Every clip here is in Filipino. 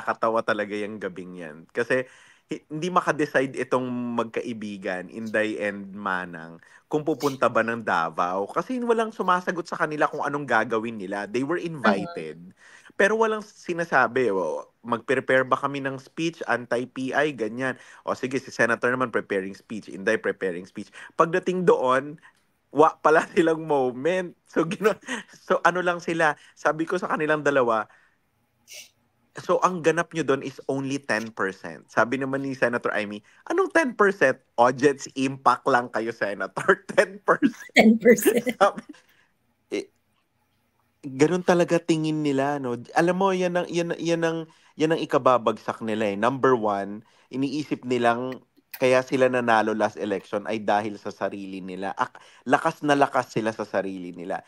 nakakatawa talaga yung gabing yan. Kasi hindi makadecide itong magkaibigan, Inday and Manang, kung pupunta ba ng Davao. Kasi walang sumasagot sa kanila kung anong gagawin nila. They were invited. Pero walang sinasabi, mag-prepare ba kami ng speech, anti-PI, ganyan. O sige, si Senator naman preparing speech, Inday preparing speech. Pagdating doon, pala silang moment. So, so ano lang sila, sabi ko sa kanilang dalawa, so ang ganap nyo doon is only 10%. Sabi naman ni Senator Amy, anong 10%? Audience impact lang kayo, Senator. 10%. 10%. Sabi, ganun talaga tingin nila, no? Alam mo, yan ang ikababagsak nila eh. Number one, iniisip nilang kaya sila nanalo last election ay dahil sa sarili nila. Lakas na lakas sila sa sarili nila.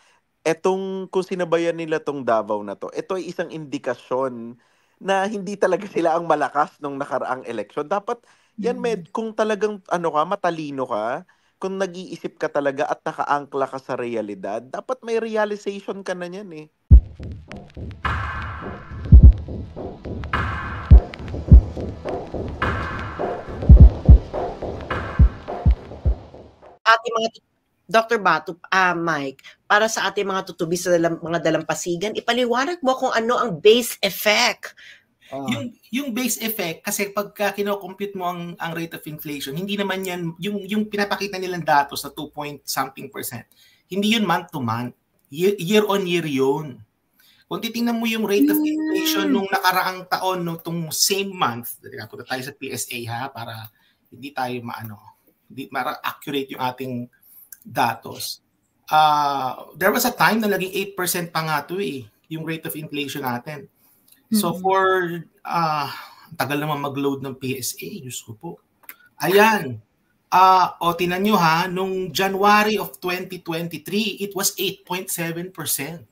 Kung sinabayan nila tong Davao na to, ito ay isang indikasyon na hindi talaga sila ang malakas nung nakaraang election. Dapat, kung talagang matalino ka, kung nag-iisip ka talaga at nakaangkla ka sa realidad, dapat may realization ka na niyan eh. Ating mga Dr. Batu, Mike, para sa ating mga tutubi sa mga dalampasigan, ipaliwanag mo kung ano ang base effect. Yung base effect, kasi pagka kino-compute mo ang rate of inflation, hindi naman yan, yung pinapakita nilang datos na 2.something%, hindi yun month to month, year on year yun. Kung titingnan mo yung rate of inflation nung nakaraang taon, no, itong same month, punta tayo sa PSA ha, para hindi tayo hindi accurate yung ating datos. There was a time na naging 8% pa nga ito eh, yung rate of inflation natin. So for, tagal naman mag-load ng PSA, Diyos ko po. Ayan, tinan nyo ha, nung January of 2023, it was 8.7%.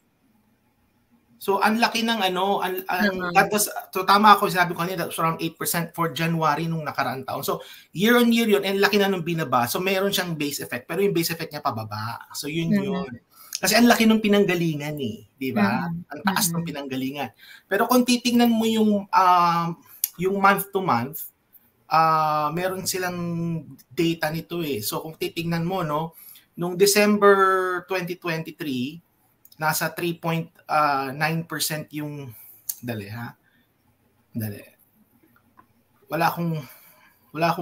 So, ang laki ng that was, so tama ako, sabi ko kanina, that was around 8% for January nung nakaraang taon. So, year on year yun, and laki na nung binaba. So, meron siyang base effect, pero yung base effect niya pababa. So, yun. Kasi ang laki nung pinanggalingan eh, di ba? Ang taas ng pinanggalingan. Pero kung titingnan mo yung month to month, meron silang data nito eh. So, kung titingnan mo, no, nung December 2023, nasa 3.9% yung wala akong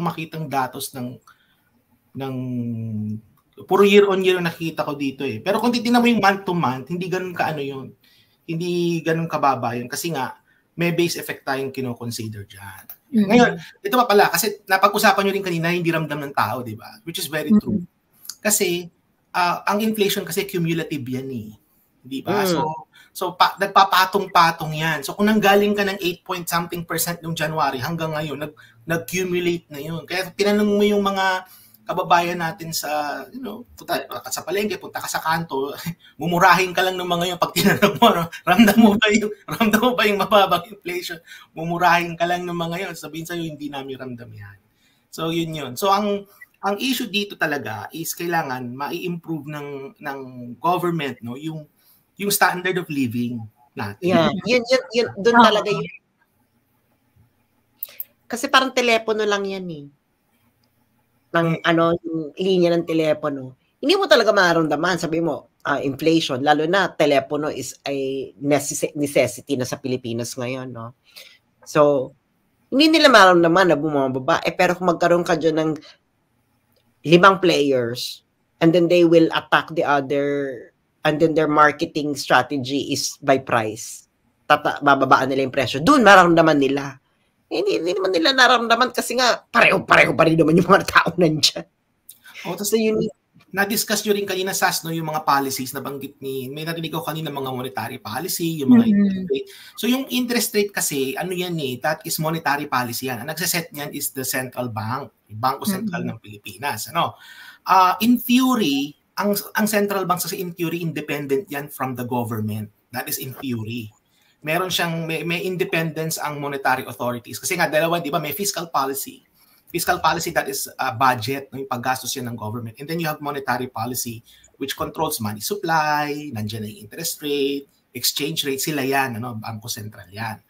makitang datos ng puro year on year nakita ko dito eh. Pero kung titingnan mo yung month to month, hindi ganoon yun. Hindi ganoon kababa yun kasi nga may base effect tayong kino-consider diyan. Ngayon, ito pa pala kasi napag-usapan niyo rin kanina hindi ramdam ng tao, di ba? Which is very true. Kasi ang inflation kasi cumulative yan eh. Di ba? So nagpapatong-patong yan. So kung nanggaling ka ng 8.something% noong January hanggang ngayon, nag-cumulate na yun. Kaya tinanong mo yung mga kababayan natin sa, punta ka sa palengke, punta ka sa kanto, mumurahin ka lang ng mga yun pag tinanong mo, no? Ramdam mo ba yung mababang inflation? Mumurahin ka lang ng mga yun. Sabihin sa'yo, hindi namin ramdam yan. So yun. So ang issue dito talaga is kailangan mai-improve ng government, no, yung standard of living natin. Yeah, yun doon talaga yun. Kasi parang telepono lang yan eh. Yung linya ng telepono. Hindi mo talaga mararamdaman, sabi mo, inflation, lalo na telepono is a necessity na sa Pilipinas ngayon, no? So, hindi nila mararamdaman na bumababa. Pero kung magkaroon ka dyan ng 5 players and then they will attack the other, and then their marketing strategy is by price. Bababaan nila yung presyo. Doon mararamdaman nila. Hindi naman nila nararamdaman kasi nga pareho-pareho pa rin naman yung mga tao nandiyan. So yun, na-discuss nyo rin kanina, Sas, no, yung mga policies na banggit may narinig ko kanina mga monetary policy, yung mga interest rate. So yung interest rate kasi, yan eh, that is monetary policy yan. Ang nagsaset niyan is the central bank, yung Bangko Sentral ng Pilipinas. In theory, ang central bank kasi in theory independent yan from the government. That is in theory. Meron siyang may independence ang monetary authorities kasi nga dalawa, di ba, may fiscal policy. Fiscal policy, that is budget, yung paggastos yan ng government. And then you have monetary policy which controls money supply, nandiyan na yung interest rate, exchange rate, sila yan, Bangko Sentral yan.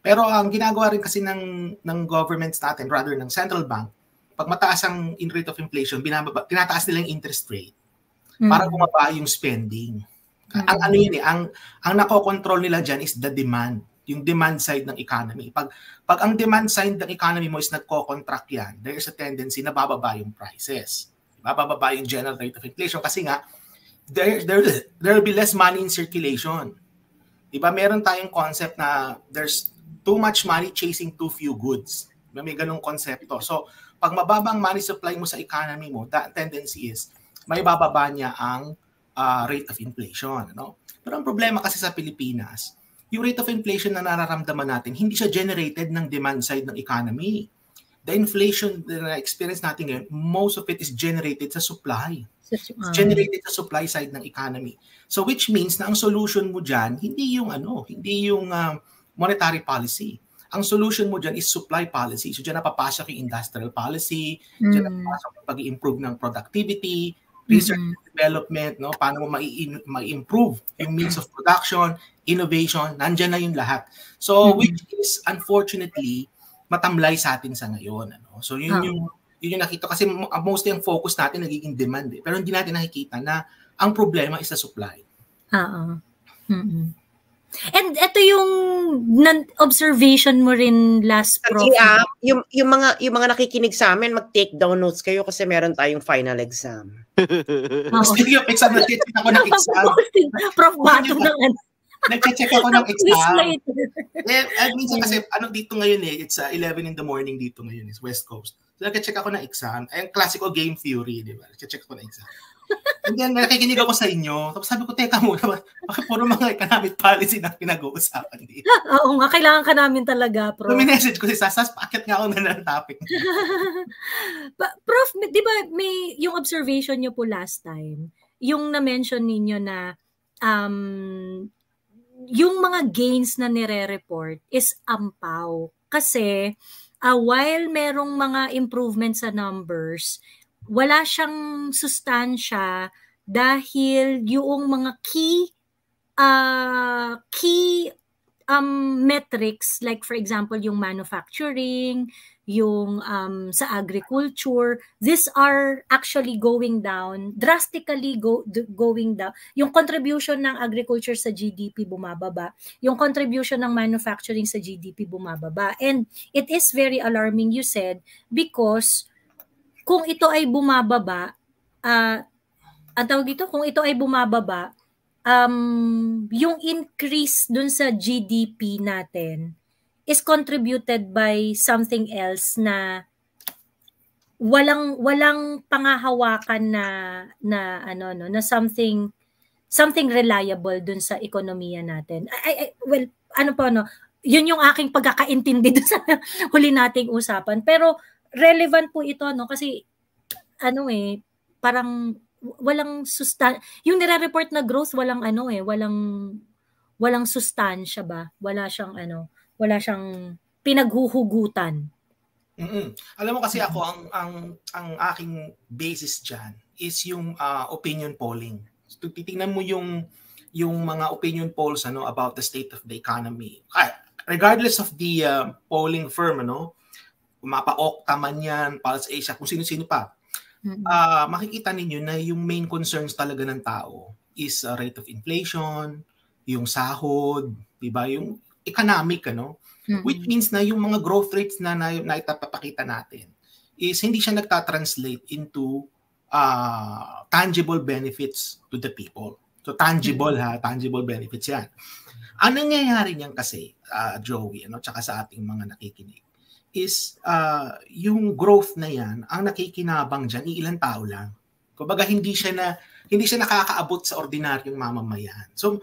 Pero ang ginagawa rin kasi ng governments natin, rather ng central bank, pag mataas ang rate of inflation, tinataas nila yung interest rate para bumaba yung spending. Ang ano yun ang nakokontrol nila dyan is the demand, yung demand side ng economy. Pag ang demand side ng economy mo is nagko-contract yan, there is a tendency na bababa yung prices. Bababa yung general rate of inflation kasi nga there will be less money in circulation. Diba, meron tayong concept na there's too much money chasing too few goods. May ganung konsepto. So, pag mababang money supply mo sa economy mo, the tendency is may bababa niya ang rate of inflation. No? Pero ang problema kasi sa Pilipinas, yung rate of inflation na nararamdaman natin, hindi siya generated ng demand side ng economy. The inflation na experience natin ngayon, most of it is generated sa supply. It's generated sa supply side ng economy. So which means na ang solution mo dyan, hindi yung monetary policy. Ang solution mo dyan is supply policy. So dyan napapasok yung industrial policy, dyan napapasok yung pag-i-improve ng productivity, research and development, no? Paano mo ma-improve yung means of production, innovation, nandyan na yung lahat. So which is unfortunately matamlay sa atin sa ngayon. Ano? So yun yung nakita kasi mostly ang focus natin nagiging demand. Pero hindi natin nakikita na ang problema is sa supply. And ito yung observation mo rin last Prof. Yung mga nakikinig sa amin, mag-take down notes kayo kasi meron tayong final exam. Speaking of exam, nag-check ako ng exam. Prof. Bato ng nag-check ako ng exam. Minsan kasi, dito ngayon it's 11 in the morning dito ngayon, is West Coast. So nag-check ako ng exam. Ay, classical game theory, di ba? Nag-check ako ng exam. And then, nakikinig ako sa inyo. Tapos sabi ko, teka muna, bakit puro mga economic policy na pinag-uusapan dito? Oo nga, kailangan ka namin talaga, Prof. So, minessage ko si Sasas, paakit nga ako na ng topic. Prof, di ba may yung observation nyo po last time, yung na-mention ninyo na yung mga gains na nire-report is ampaw. Kasi, while merong mga improvements sa numbers, wala siyang sustansya dahil yung mga key metrics, like for example yung manufacturing, yung sa agriculture, these are actually going down, drastically going down. Yung contribution ng agriculture sa GDP bumababa, yung contribution ng manufacturing sa GDP bumababa. And it is very alarming, you said, because kung ito ay bumababa, ang tawag dito, kung ito ay bumababa, yung increase dun sa GDP natin is contributed by something else na walang pangahawakan na something reliable dun sa ekonomiya natin. Yun yung aking pagkakaintindi dun sa huli nating usapan. Pero relevant po ito, no? Kasi parang walang yung nire-report na growth, walang sustansya ba? Wala siyang pinaghuhugutan. Alam mo kasi ako, ang aking basis dyan is yung opinion polling. So, titingnan mo yung mga opinion polls about the state of the economy. Regardless of the polling firm, mapa-Okta man yan, Pulse Asia, kung sino-sino pa, makikita ninyo na yung main concerns talaga ng tao is rate of inflation, yung sahod, diba? Yung economic, which means na yung mga growth rates na itapapakita natin is hindi siya nagtatranslate into tangible benefits to the people. So tangible benefits yan. Ang nangyayari niyan kasi, Joey, tsaka sa ating mga nakikinig, is yung growth na yan, ang nakikinabang dyan, ilang tao lang. Kumbaga hindi siya nakakaabot sa ordinaryong mamamayan. So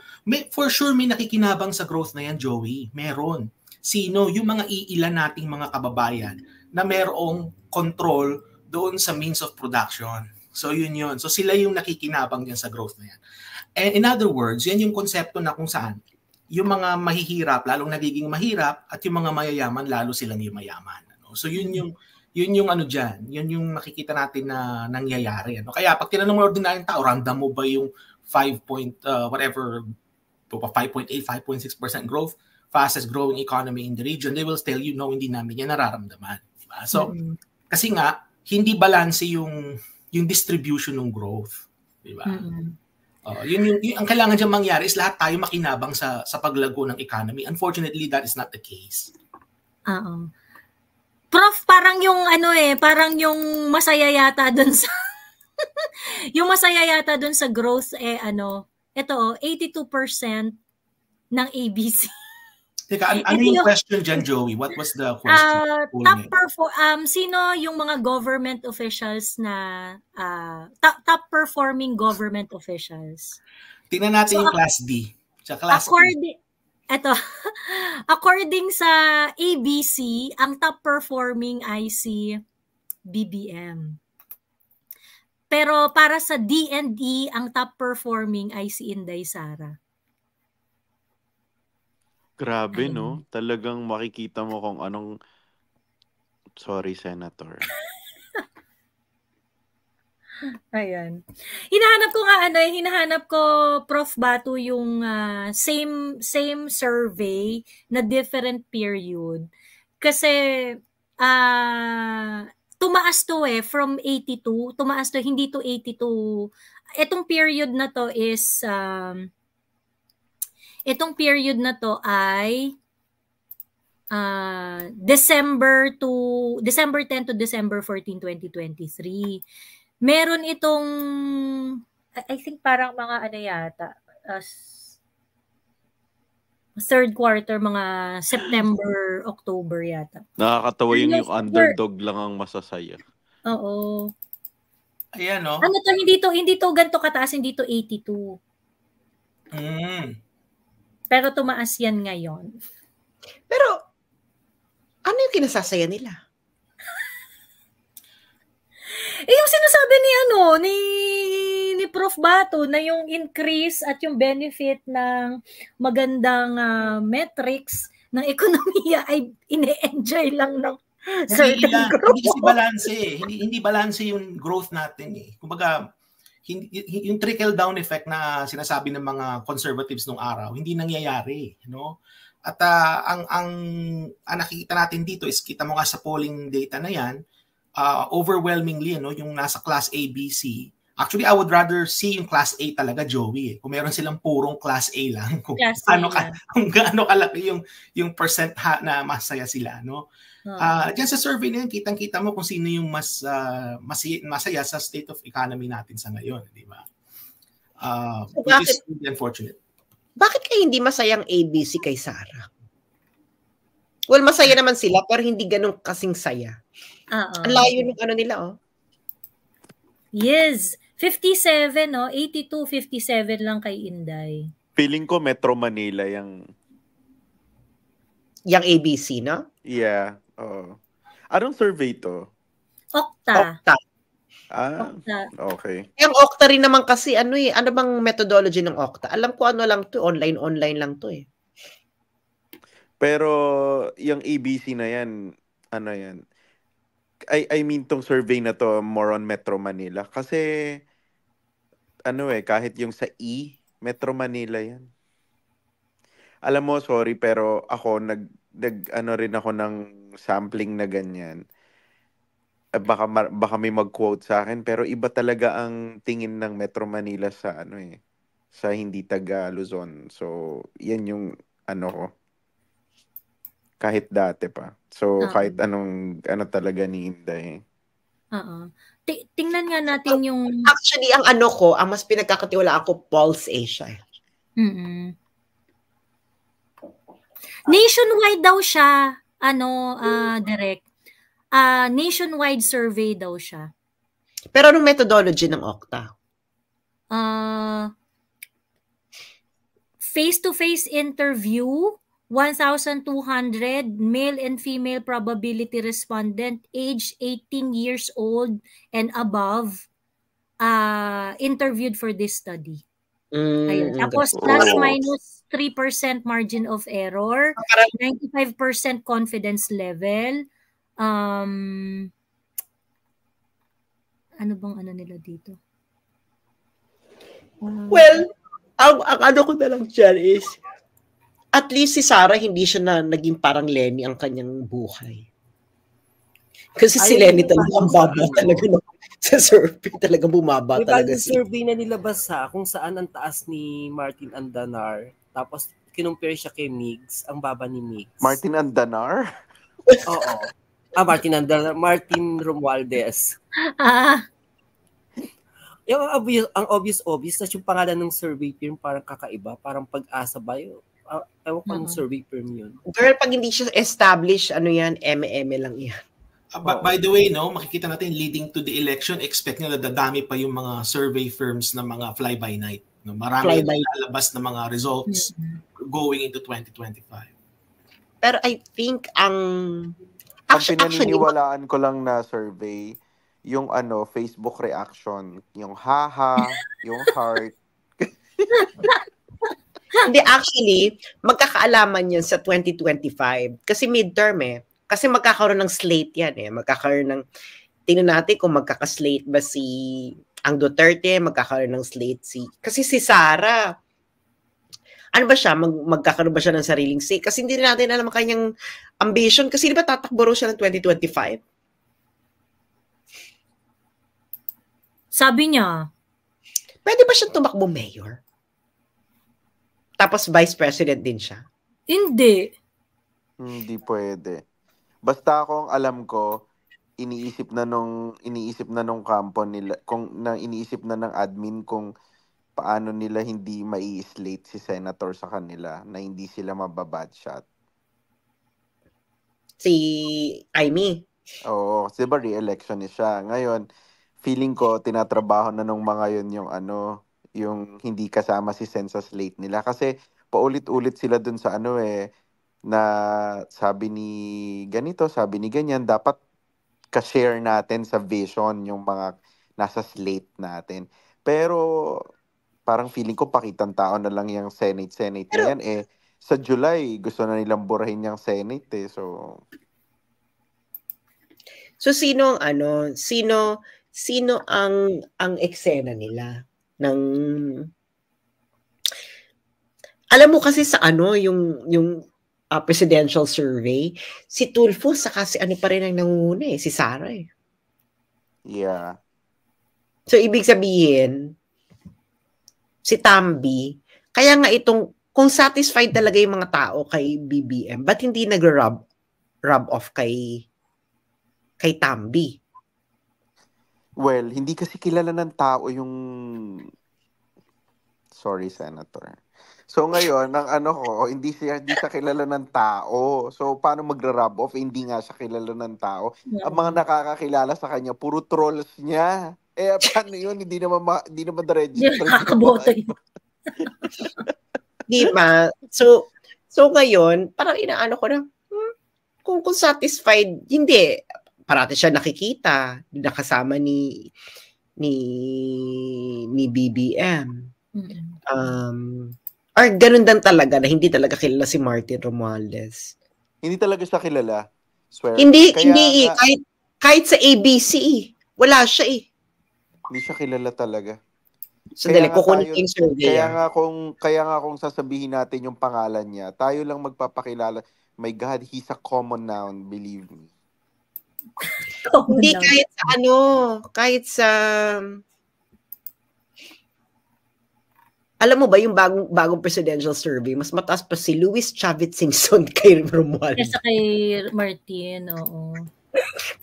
for sure may nakikinabang sa growth na yan, Joey. Meron. Sino? Yung mga iilan nating mga kababayan na merong control doon sa means of production. So yun. So sila yung nakikinabang dyan sa growth na yan. And in other words, yan yung konsepto na kung saan yung mga mahihirap lalong nagiging mahirap at yung mga mayayaman lalo silang yumayaman. So yun yung diyan, yun yung makikita natin na nangyayari. Kaya pag tinanong mo ordinaryong tao, random mo ba yung 5.8, 5.6% growth? fastest growing economy in the region, they will tell you, no, hindi namin yan nararamdaman. Diba? So, kasi nga, hindi balanse yung distribution ng growth. Diba? Yun, ang kailangan dyan mangyari is lahat tayo makinabang sa paglago ng economy. Unfortunately, that is not the case. Prof, parang yung parang yung masaya yata dun sa yung masaya yata dun sa growth ito 82% ng ABC. Teka, ano yung question dyan, Joey? What was the question? Sino yung mga government officials na top performing government officials? Tingnan natin yung Class D. Sa Class According sa ABC, ang top performing ay si BBM. Pero para sa D&E, ang top performing ay si Inday Sara. Grabe, no? Talagang makikita mo kung anong... Sorry, Senator. Ayan. Hinahanap ko, Prof. Batu, yung same survey na different period. Kasi, tumaas to from 82. Tumaas to, hindi to 82. Itong period na to is... Itong period na to ay December 10 to December 14, 2023. Meron itong I think parang mga yata third quarter, mga September, October yata. Nakakatawa yung underdog lang ang masasaya. Oo. Ayan, no? Ano to, hindi to ganito kataas, hindi to 82. Pero tumaas yan ngayon. Pero, ano yung kinasasaya nila? Yung sinasabi ni Prof. Batu na yung increase at yung benefit ng magandang metrics ng ekonomiya ay ine-enjoy lang ng certain group. Hindi kasi balanse. Hindi balanse yung growth natin eh. Kumbaga, yung trickle-down effect na sinasabi ng mga conservatives nung araw, hindi nangyayari. No? At ang nakikita natin dito is, kita mo nga sa polling data na yan, overwhelmingly, yung nasa Class A, B, C. Actually, I would rather see yung Class A talaga, Joey. Kung meron silang purong Class A lang, kung gaano kalaki yung percent na masaya sila. No? Diyan sa survey na yun, kitang-kita mo kung sino yung mas masaya sa state of economy natin sa ngayon, di ba? Which is really unfortunate. Bakit kayo hindi masayang ABC kay Sara? Well, masaya naman sila, pero hindi ganun kasing saya. Ang layo ng nila, Yes. 57, 82, 57 lang kay Inday. Feeling ko Metro Manila yung ABC, no? Yeah. Anong survey to? Okta. Okta. Okay. Yung Okta rin naman kasi, ano bang methodology ng Okta? Alam ko lang to, online lang to eh. Pero yung ABC na yan, ano yan? I mean tong survey na to more on Metro Manila. Kasi, kahit yung sa Metro Manila yan. Alam mo, sorry, pero ako, rin ako ng sampling na ganyan. Baka may mag-quote sa akin, pero iba talaga ang tingin ng Metro Manila sa sa hindi taga Luzon. So, yan yung ko. Kahit dati pa. So, kahit anong talaga ni Inday. Tingnan nga natin yung... Actually, ang ang mas pinagkakatiwalaan ko, Pulse Asia. Nationwide daw siya, direct. Nationwide survey daw siya. Pero anong methodology ng Okta? Face-to-face interview, 1,200 male and female probability respondent age 18 years old and above interviewed for this study. Ayun. Tapos plus minus 3% margin of error, 95% confidence level. Ano bang nila dito? Well, ang ko na lang dyan is at least si Sarah, hindi siya na naging parang Lenny ang kanyang buhay. Kasi si Lenny talaga ang baba talaga. No? Sa survey talaga bumaba talaga siya. May survey na nilabas kung saan ang taas ni Martin Andanar. Tapos kinumpare siya kay Migs, ang baba ni Migs. Martin Andanar? Oo. Martin Andanar. Martin Romualdez. Yung ang obvious na yung pangalan ng survey firm parang kakaiba. Parang Pag-asa ba yun? Ewan ko anong survey firm yun. Girl, pag hindi siya established, ano yan, M&M lang yan. By the way, no, makikita natin leading to the election, expect nila dadami pa yung mga survey firms na mga fly-by-night. No? Marami yung lalabas na mga results going into 2025. Pero I think ang pinaniniwalaan ko lang na survey, yung Facebook reaction, yung haha, yung heart. Hindi, actually, magkakaalaman yun sa 2025. Kasi midterm Kasi magkakaroon ng slate yan Magkakaroon ng, tingnan natin kung magkakaslate ba si ang Duterte, magkakaroon ng slate kasi si Sara, ano ba siya, magkakaroon ba siya ng sariling slate? Kasi hindi natin alam ang kanyang ambition. Kasi di ba tatakbo siya ng 2025? Sabi niya. Pwede ba siyang tumakbo mayor? Tapos vice president din siya? Hindi. Hindi pwede. Basta akong alam ko, iniisip na nung kampo nila, iniisip na ng admin kung paano nila hindi mai-slate si senator sa kanila na hindi sila mababadshot. Si Amy? Oo, kasi ba re-election niya siya. Ngayon, feeling ko tinatrabaho na nung mga yun yung hindi kasama si Sen sa slate nila kasi paulit-ulit sila dun sa na sabi ni ganito, sabi ni ganyan, dapat ka-share natin sa vision yung mga nasa slate natin. Pero parang feeling ko pakitang tao na lang yung Senate na yan. Sa July, gusto na nilang burahin yung Senate So sino ang eksena nila ng alam mo kasi sa yung presidential survey, si Tulfo saka si pa rin ang nangunguna si Sara Yeah. So ibig sabihin, si Tambi, kaya nga kung satisfied talaga yung mga tao kay BBM, ba't hindi nag-rub off kay Tambi? Well, hindi kasi kilala ng tao yung sorry, Senator. So ngayon, hindi siya kilala ng tao. So paano magra-rub off? Hindi nga siya kilala ng tao. Yeah. Ang mga nakakakilala sa kanya, puro trolls niya. Paano yun? Hindi naman register. Nakakaboto yun. Di ba? So ngayon, parang inaano ko na, kung satisfied, hindi. Parati siya nakikita, nakasama ni BBM. Or ganun din talaga na hindi talaga kilala si Martin Romualdez. Hindi talaga siya kilala. Swear. Hindi kahit sa ABC, wala siya Hindi siya kilala talaga. Sandali, kukunin yung survey. Kaya nga kung sasabihin natin yung pangalan niya, tayo lang magpapakilala. My God, he's a common noun, believe me. Hindi kahit sa alam mo ba yung bagong presidential survey, mas mataas pa si Luis Chavez Singson kay Romualdez. Kesa kay Martin, oo.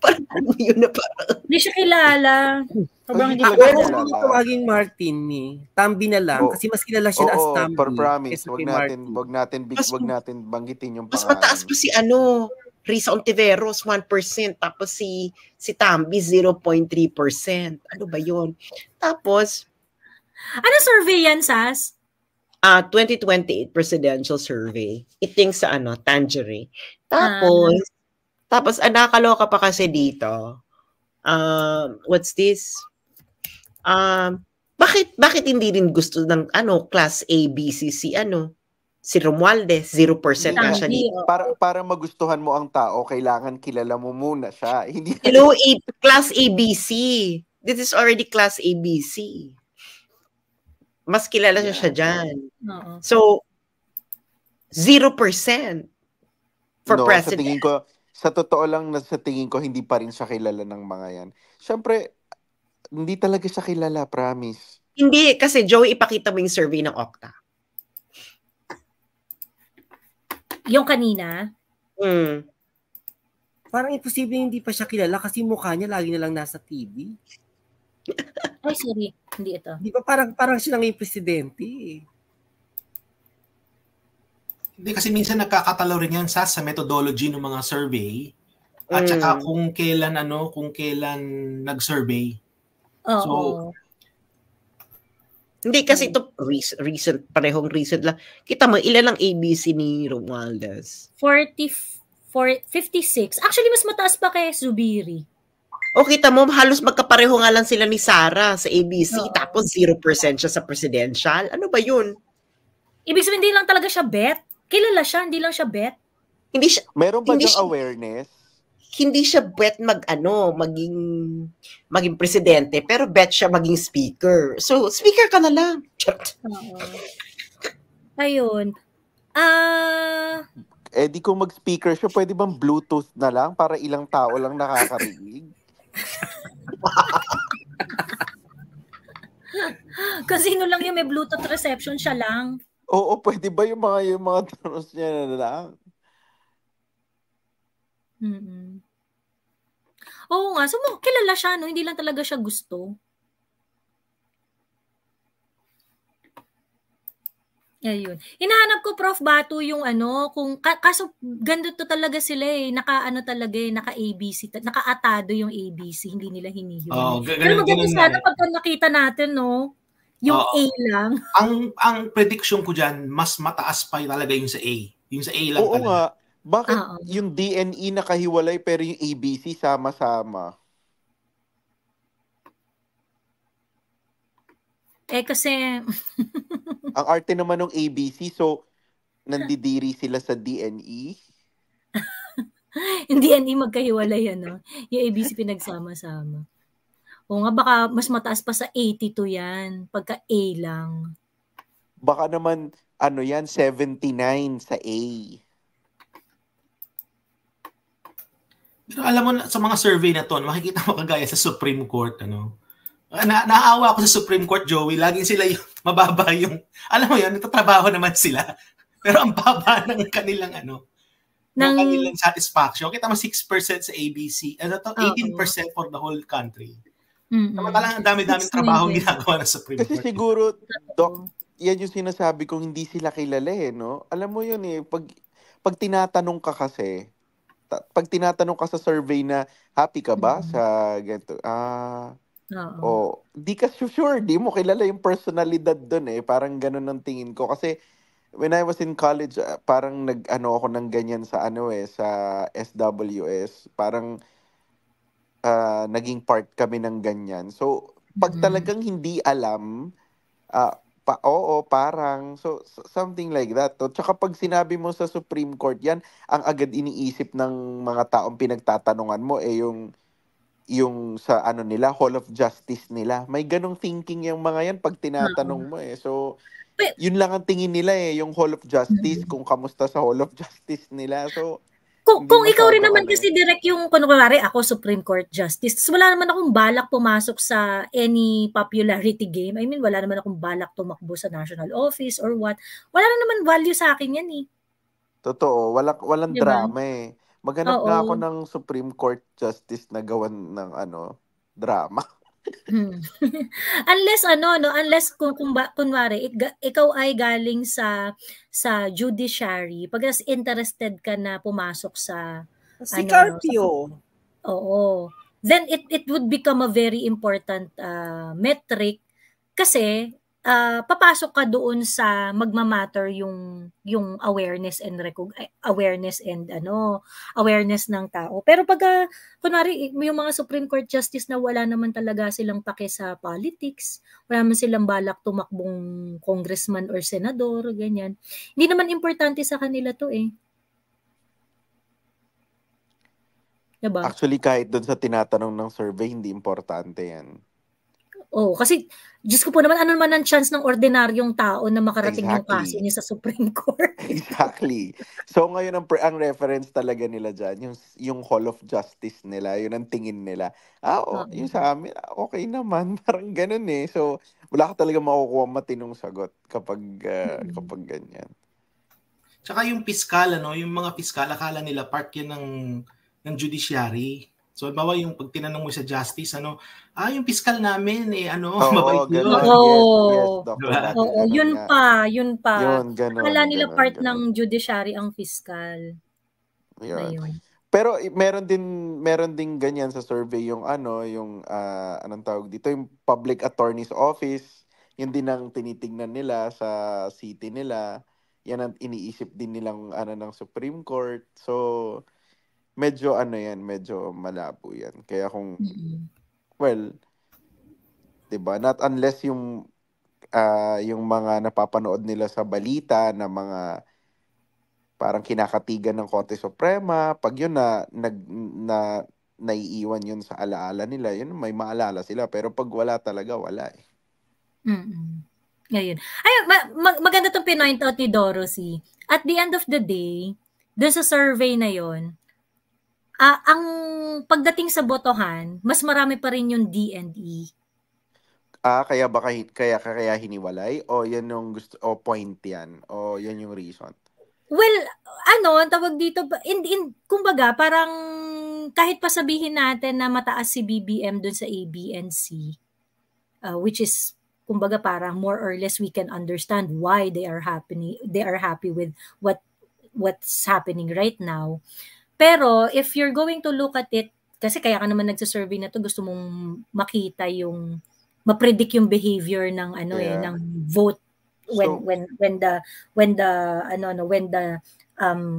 Parang yun na parang. Hindi siya kilala. Sobrang hindi kilala. Ako tawaging Martin Tambi na lang. Kasi mas kilala siya as Tambi. For promise, wag natin banggitin yung pangalan. Mas mataas pa si Risa Ontiveros, 1%. Tapos si Tambi, 0.3%. Ano ba yun? Tapos, ano survey yan, Sas? 2028 presidential survey. Iting sa Tangerine. Tapos nakakaloka pa kasi dito. What's this? Bakit hindi rin gusto ng class A, B, C, si Romualdez, 0% na siya dito. Para magustuhan mo ang tao, kailangan kilala mo muna siya. Hindi Hello, class ABC. This is already class ABC. Mas kilala siya dyan. So, 0% for No, sa president. tingin ko, sa totoo lang, sa tingin ko, hindi pa rin siya kilala ng mga yan. Siyempre, hindi talaga siya kilala, promise. Hindi, kasi Joey, ipakita mo yung survey ng Okta. Yung kanina? Parang imposible hindi pa siya kilala kasi mukha niya lagi na lang nasa TV. Ay, sorry. Hindi ito. Di ba parang siya lang yung presidente eh. Hindi, kasi minsan nagkakatalo rin yan sa methodology ng mga survey at saka kung kailan nag-survey. Oo. So, hindi kasi ito recent, parehong recent lang. Kita mo, ilan ang ABC ni Romualdez? 56. Actually, mas mataas pa kay Zubiri. O kita mo, halos magkapareho nga lang sila ni Sara sa ABC, tapos 0% siya sa presidential. Ano ba yun? Ibig sabihin, hindi lang talaga siya bet. Kilala siya, hindi lang siya bet. Hindi siya, Meron ba hindi siyang siya- awareness? hindi siya bet maging presidente, pero bet siya maging speaker. So, speaker ka na lang. Oo. Ayun. Eh, di kung mag-speaker siya, pwede bang Bluetooth na lang para ilang tao lang nakakarinig? Kasi sino lang yung may Bluetooth reception, siya lang. Oo, pwede ba yung mga tanong niya na lang? Mm-mm. Oo nga, so kilala siya, no? Hindi lang talaga siya gusto. Ayun. Hinahanap ko, Prof. Batu, yung kung, kaso ganito talaga sila eh, naka-ABC, naka-atado yung ABC, hindi nila hinihuli. Pero maganda sana pagka nakita natin, no? Yung A lang. Ang prediction ko dyan, mas mataas pa talaga yung sa A. Yung sa A lang Oo talaga. nga. Bakit yung DNE nakahiwalay pero yung ABC sama-sama? Eh kasi... Ang arte naman ng ABC, so nandidiri sila sa DNE? Yung DNE magkahiwalay, yung ABC pinagsama-sama. O nga, baka mas mataas pa sa 82 yan, pagka A lang. Baka naman, 79 sa A. Pero alam mo, sa mga survey na to, makikita mo kagaya sa Supreme Court, naawa ako sa Supreme Court, Joey. Laging sila yung mababa yung, alam mo yan, natatrabaho naman sila. Pero ang baba ng kanilang, ng kanilang satisfaction. Kita mo 6% sa ABC. 18% for the whole country. Samantalang ang dami-daming trabaho ginagawa ng Supreme Court. Kasi siguro, Doc, yan yung sinasabi kong hindi sila kilala no? Alam mo yun pag tinatanong ka kasi, pag tinatanong ka sa survey na happy ka ba sa ganito, di ka sure, di mo kilala yung personalidad dun parang ganun ang tingin ko. Kasi when I was in college, parang ako ng ganyan sa sa SWS, parang naging part kami ng ganyan. So, pag talagang hindi alam, parang, so something like that. Tsaka pag sinabi mo sa Supreme Court yan, ang agad iniisip ng mga taong pinagtatanungan mo yung sa nila, Hall of Justice nila. May ganong thinking yung mga yan pag tinatanong mo So, yun lang ang tingin nila yung Hall of Justice, kung kamusta sa Hall of Justice nila. So, kung ikaw rin naman kasi direct yung, kunwari ako Supreme Court Justice, wala naman akong balak pumasok sa any popularity game. I mean, wala naman akong balak tumakbo sa national office or what. Wala na naman value sa akin yan Totoo. Walang diba? drama Maghanap nga ako ng Supreme Court Justice na gawan ng drama. Unless kunwari ikaw ay galing sa judiciary, pag interested ka na pumasok sa si Carpio. Oo. Then it would become a very important metric kasi papasok ka doon sa magma-matter yung awareness and awareness ng tao. Pero pag kunwari yung mga Supreme Court Justice na wala naman talaga silang pake sa politics, wala naman silang balak tumakbong congressman or senador, ganyan. Hindi naman importante sa kanila to Diba? Actually, kahit doon sa tinatanong ng survey, hindi importante yan. Oh, kasi Diyos ko po naman, ano naman ang chance ng ordinaryong tao na makarating yung kaso Exactly. niya sa Supreme Court? Exactly. So ngayon ang reference talaga nila diyan yung Hall of Justice nila, yun ang tingin nila. Oo. Yung sa amin, okay naman, parang ganun eh. So wala ka talaga makukuha matinong sagot kapag kapag ganyan. Tsaka yung piskal, yung mga piskal, akala nila part yan ng judiciary. So, bawa yung pag tinanong mo sa justice, yung piskal namin, mabait yun. Ganun. Oo. Yes, Dr. Diba? Bati, Oo, ganun yun nga. pa. Yun, ganun. Akala nila ganun, part ganun. ng judiciary ang fiscal. Yun. Ayun. Pero meron din ganyan sa survey yung anong tawag dito, yung Public Attorney's Office, yun din ang tinitingnan nila sa city nila. Yan ang iniisip din nilang ng Supreme Court. So medyo medyo malabo yan. Kaya kung well, 'di ba? Not unless yung mga napapanood nila sa balita na mga parang kinakatigan ng Korte Suprema, pag yun naiiwan yun sa alaala nila, yun may maalala sila. Pero pag wala talaga, wala eh. Ngayon. Ayun, maganda tong pinoint out ni Dorothy. At the end of the day, dun sa survey na yon, ang pagdating sa botohan, mas marami pa rin yung D&E. Kaya hiniwalay? O yan yung point yan? O yan yung reason? Well, ang tawag dito, kumbaga, parang kahit pa sabihin natin na mataas si BBM dun sa ABNC, which is, kumbaga, parang more or less we can understand why they are happy with what's happening right now. Pero if you're going to look at it, kasi kaya ka naman nagsa-survey na to, gusto mong makita yung ma-predict yung behavior ng ng vote when the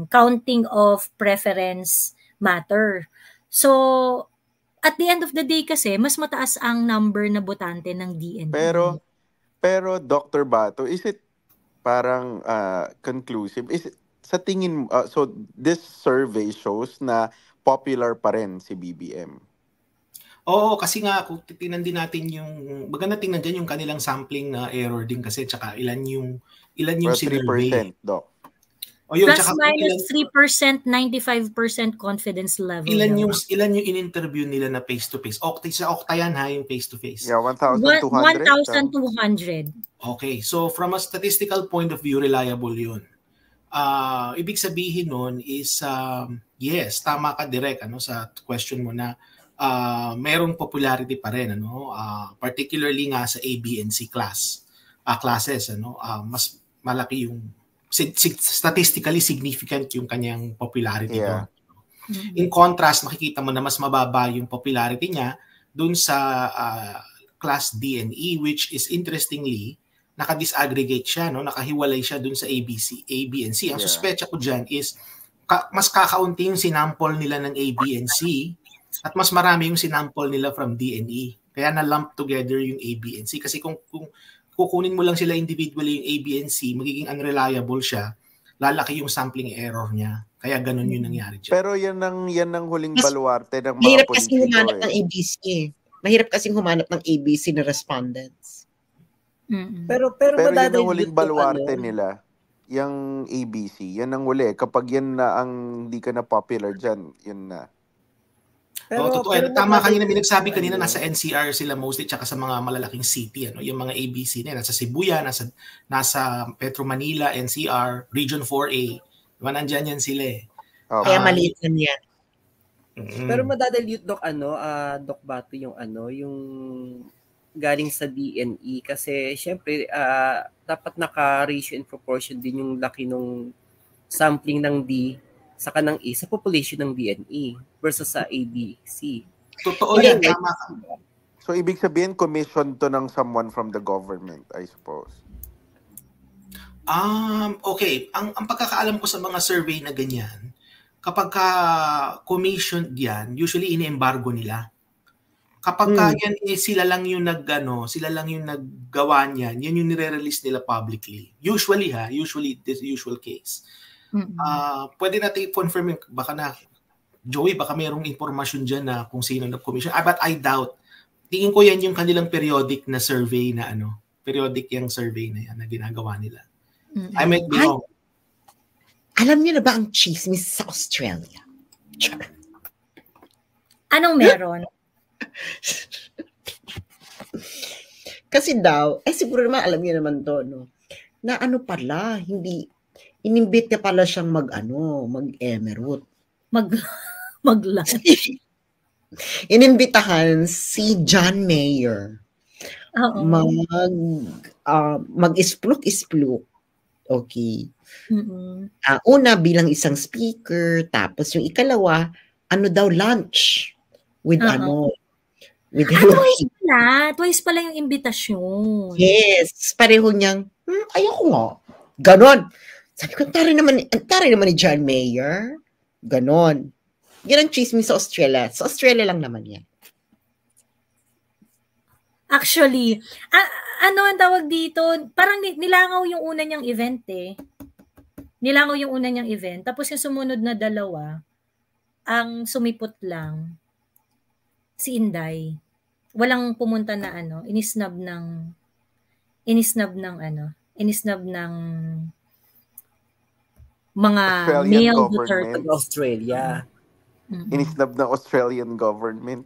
counting of preference matter. So at the end of the day kasi mas mataas ang number na botante ng DNP. Pero Dr. Bato, is it parang conclusive? Is it, sa tingin so this survey shows na popular pa rin si BBM? Oo, kasi nga kung titingnan din natin maganda tingnan diyan yung kanilang sampling na error din kasi tsaka ilan yung sinurvey. 3%, Doc. Plus minus 3%, 95% confidence level. Ilan yung in-interview nila na face-to-face? Sa Okta yan yung face-to-face. Yeah, 1,200. 1,200. Okay, so from a statistical point of view, reliable yun. Ibig sabihin nun is, yes, tama ka direct sa question mo na merong popularity pa rin, particularly nga sa A, B, and C classes, mas malaki yung statistically significant yung kanyang popularity doon. In contrast, makikita mo na mas mababa yung popularity niya dun sa class D and E, which is interestingly naka-disaggregate siya, nakahiwalay siya dun sa A, B, and C. Ang suspecha ko dyan is mas kakaunti yung sinample nila ng A, B, and C at mas marami yung sinample nila from D and E. Kaya na-lump together yung A, B, and C. Kasi kung kukunin mo lang sila individually yung A, B, and C, magiging unreliable siya, lalaki yung sampling error niya. Kaya ganun yung nangyari dyan. Pero yan ang huling baluarte ng mga politiko. Mahirap kasing humanap ng ABC Mahirap kasing humanap ng ABC na respondents. Pero yun ang huling baluarte nila. Yung ABC, yan ang huli. Kapag yan na ang hindi ka na popular dyan, yun na. Totoo. Tama kanina, binagsabi kanina, nasa NCR sila mostly, tsaka sa mga malalaking city, yung mga ABC na, nasa Sibuya, nasa Petro Manila, NCR, Region 4A. Diba, nandyan yan sila eh. Kaya maliit yan. Pero madadalute, Doc Bato, yung galing sa DNE kasi syempre dapat naka-ratio in proportion din yung laki nung sampling ng D sa kanang A sa population ng DNE versus sa ABC. Totoo yan, tama ka. So ibig sabihin commission to ng someone from the government, I suppose. Okay, ang pagkakaalam ko sa mga survey na ganyan, kapag commissioned yan, usually ini-embargo nila. Kapag yan sila lang yung naggawa niyan, yan yung nire-release nila publicly. Usually this usual case. Pwede natin i-confirm baka na Joey, baka mayroong impormasyon diyan na kung sino nag-commission. But I doubt tingin ko yan yung kanilang periodic na survey na periodic yung survey na yan na ginagawa nila. I might be wrong. Alam niyo na ba ang chismis sa Australia? Anong meron? Kasi daw, siguro naman alam niyo naman to, no? Na pala, inimbita pala siyang mag-emerald. Mag-lunch. Inimbitahan si John Mayer. Oo. Mag-ispluk-ispluk. Okay. Mm-mm. Una bilang isang speaker, tapos yung ikalawa, lunch with with twice pala yung imbitasyon. Yes, pareho niyang ayoko nga. Ganon. Sabi ko, tari naman ni John Mayer. Ganon. Yan ang chismis sa Australia. Sa Australia lang naman yan. Actually, ano ang tawag dito? Parang nilangaw yung una niyang event eh. Nilangaw yung una niyang event. Tapos yung sumunod na dalawa, ang sumipot lang, si Inday. Walang pumunta na inisnab ng mga Australian male government. Duterte. Australia. Inisnab ng Australian government.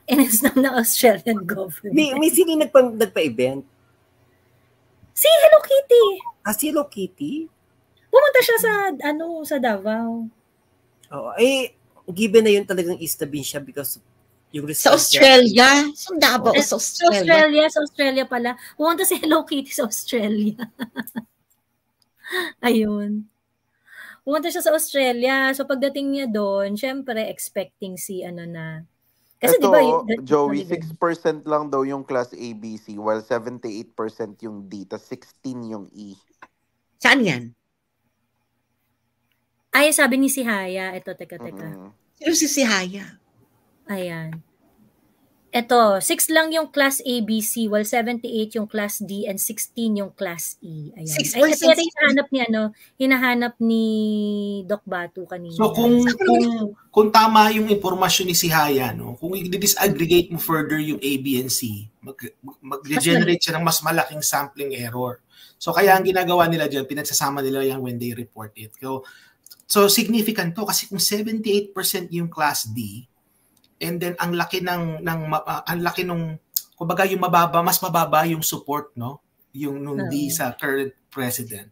Inisnab ng Australian government. May sino nagpa-event? Si Hello Kitty. Si Hello Kitty? Pumunta siya sa Davao. Given na yun talagang istabin siya because yung sa Australia? Sa Davao, sa Australia. Sa Australia pala. Pumunta si Hello Kitty sa Australia. Ayun. Pumunta siya sa Australia. So pagdating niya doon, syempre expecting si kasi ito, diba, Joey, 6% lang daw yung class ABC while 78% yung D, tas 16 yung E. Saan yan? Ay, sabi ni si Haya. Ito, teka. Sino si Haya? Ayan. Ito, 6 lang yung class ABC while 78 yung class D and 16 yung class E. Ayan. Ay, ito hinahanap ni Doc Batu kanina. So kung tama yung impormasyon ni si Haya, kung i-disaggregate mo further yung A, B, and C, mag-generate siya ng mas malaking sampling error. So kaya ang ginagawa nila dyan, pinagsasama nila yan when they report it. So significant to kasi kung 78% yung class D, and then ang laki nung kumbaga yung mas mababa yung support yung nung D sa current president.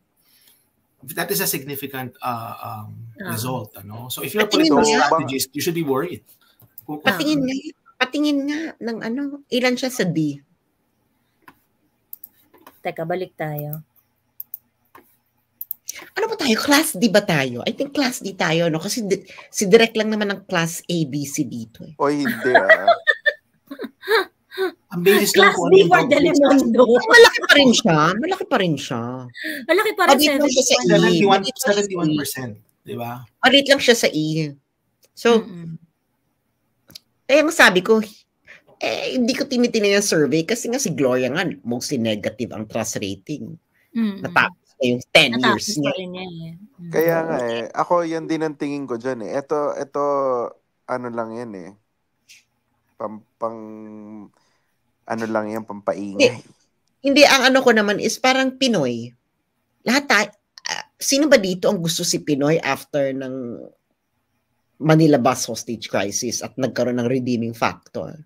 That is a significant result So if you're political strategist, you should be worried. Patingin nga ng ilan siya sa D. Teka, balik tayo. Ano ba tayo? Class D ba tayo? I think class D tayo, kasi si Direk lang naman ng class A, B, C dito. Oy, hindi Ang basis lang ko D for Telemundo. Malaki pa rin siya. Malaki pa rin 71%, di ba? Malit lang siya sa E. So, masabi ko, hindi ko tinitingnan yung survey kasi nga si Gloria nga, mostly negative ang trust rating. Natapos na yung 10 years niya. Kaya nga ako yan din ang tingin ko dyan Ito, lang yan pampaingay. Hindi, ang ko naman is parang Pinoy. Lahat sino ba dito ang gusto si Pinoy after ng Manila bus hostage crisis at nagkaroon ng redeeming factor?